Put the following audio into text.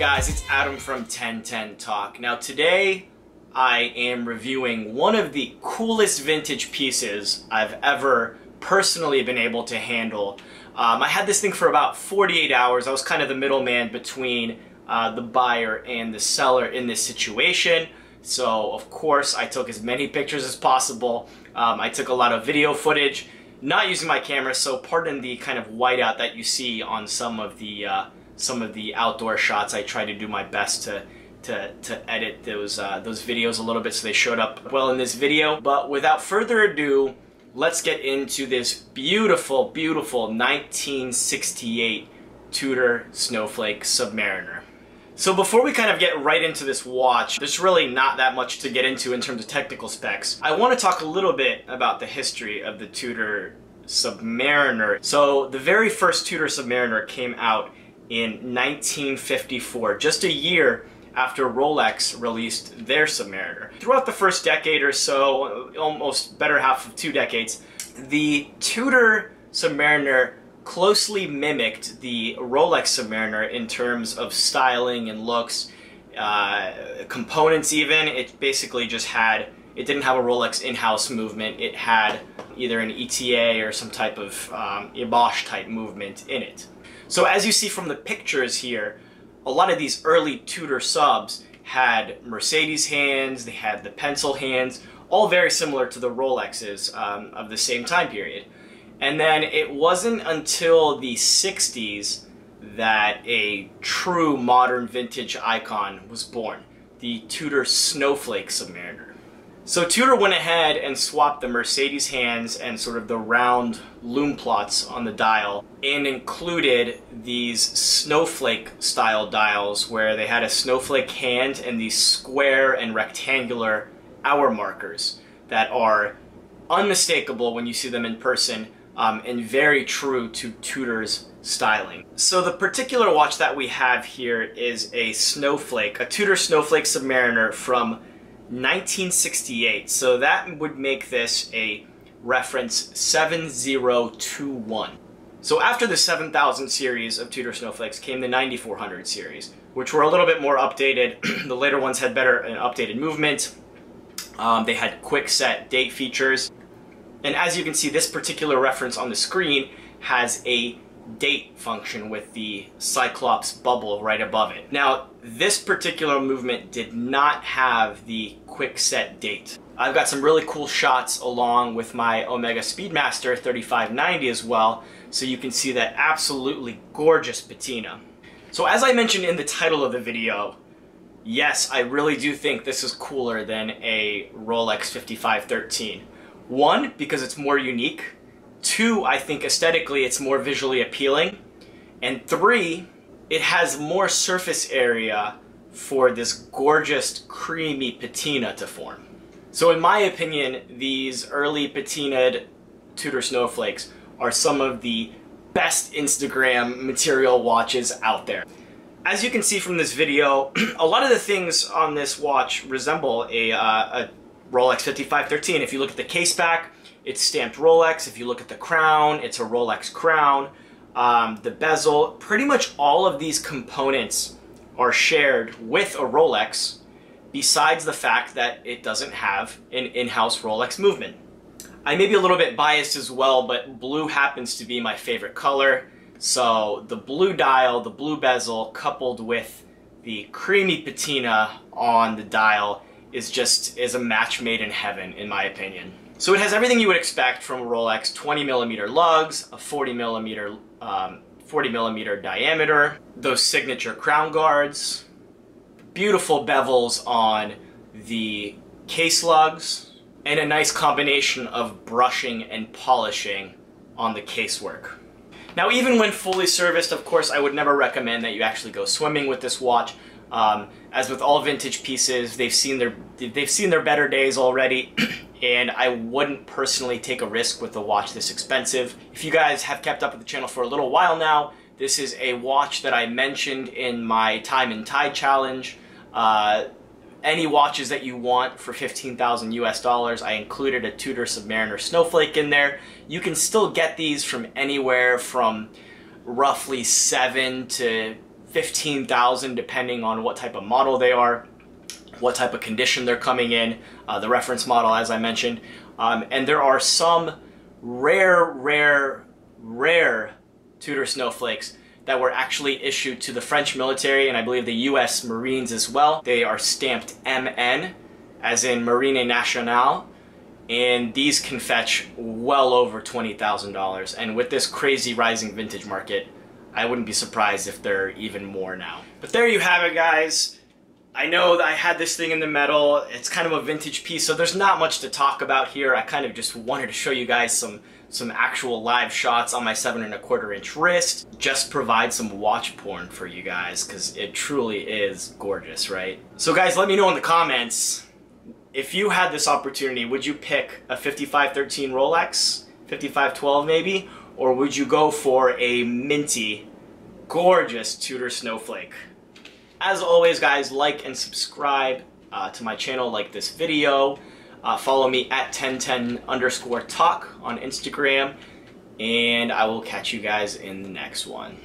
guys, it's Adam from 1010 Talk. Now today I am reviewing one of the coolest vintage pieces I've ever personally been able to handle. I had this thing for about 48 hours. I was kind of the middleman between the buyer and the seller in this situation. So of course I took as many pictures as possible. I took a lot of video footage, not using my camera, so pardon the kind of whiteout that you see on some of the outdoor shots. I tried to do my best to edit those videos a little bit so they showed up well in this video. But without further ado, let's get into this beautiful, beautiful 1968 Tudor Snowflake Submariner. So before we kind of get right into this watch, there's really not that much to get into in terms of technical specs. I want to talk a little bit about the history of the Tudor Submariner. So the very first Tudor Submariner came out in 1954, just a year after Rolex released their Submariner. Throughout the first decade or so, almost better half of 2 decades, the Tudor Submariner closely mimicked the Rolex Submariner in terms of styling and looks, components even. It basically just had, it didn't have a Rolex in-house movement. It had either an ETA or some type of Bosch type movement in it. So as you see from the pictures here, a lot of these early Tudor subs had Mercedes hands, they had the pencil hands, all very similar to the Rolexes of the same time period. And then it wasn't until the 60s that a true modern vintage icon was born, the Tudor Snowflake Submariner. So Tudor went ahead and swapped the Mercedes hands and sort of the round lume plots on the dial and included these snowflake style dials where they had a snowflake hand and these square and rectangular hour markers that are unmistakable when you see them in person and very true to Tudor's styling. So the particular watch that we have here is a Snowflake, a Tudor Snowflake Submariner from 1968, so that would make this a reference 7021. So after the 7000 series of Tudor Snowflakes came the 9400 series, which were a little bit more updated. The later ones had better and updated movement. They had quick set date features. And as you can see, this particular reference on the screen has a date function with the Cyclops bubble right above it. Now, this particular movement did not have the quick set date. I've got some really cool shots along with my Omega Speedmaster 3590 as well, so you can see that absolutely gorgeous patina. So as I mentioned in the title of the video, yes, I really do think this is cooler than a Rolex 5513. One, because it's more unique. Two, I think aesthetically it's more visually appealing. And three, it has more surface area for this gorgeous creamy patina to form. So in my opinion, these early patinaed Tudor Snowflakes are some of the best Instagram material watches out there. As you can see from this video, a lot of the things on this watch resemble a Rolex 5513. If you look at the case back, it's stamped Rolex. If you look at the crown, it's a Rolex crown. The bezel, pretty much all of these components are shared with a Rolex, besides the fact that it doesn't have an in-house Rolex movement. I may be a little bit biased as well, but blue happens to be my favorite color. So the blue dial, the blue bezel, coupled with the creamy patina on the dial is a match made in heaven, in my opinion. So it has everything you would expect from a Rolex: 20mm lugs, a 40mm diameter, those signature crown guards, beautiful bevels on the case lugs, and a nice combination of brushing and polishing on the casework. Now, even when fully serviced, of course, I would never recommend that you actually go swimming with this watch. As with all vintage pieces, they've seen their better days already, and I wouldn't personally take a risk with a watch this expensive. If you guys have kept up with the channel for a little while now, this is a watch that I mentioned in my Time and Tide challenge. Any watches that you want for 15,000 US dollars, I included a Tudor Submariner Snowflake in there. You can still get these from anywhere from roughly $7,000 to $15,000 depending on what type of model they are, what type of condition they're coming in, the reference model as I mentioned. And there are some rare Tudor snowflakes that were actually issued to the French military and I believe the US Marines as well. They are stamped MN, as in Marine Nationale, and these can fetch well over $20,000. And with this crazy rising vintage market, I wouldn't be surprised if they're even more now. But there you have it, guys. I know that I had this thing in the metal. It's kind of a vintage piece, so there's not much to talk about here. I kind of just wanted to show you guys some actual live shots on my 7¼ inch wrist. Just provide some watch porn for you guys, because it truly is gorgeous, right? So guys, let me know in the comments, if you had this opportunity, would you pick a 5513 Rolex, 5512 maybe, or would you go for a minty, gorgeous Tudor snowflake? As always, guys, like and subscribe to my channel, like this video. Follow me at 1010_talk on Instagram, and I will catch you guys in the next one.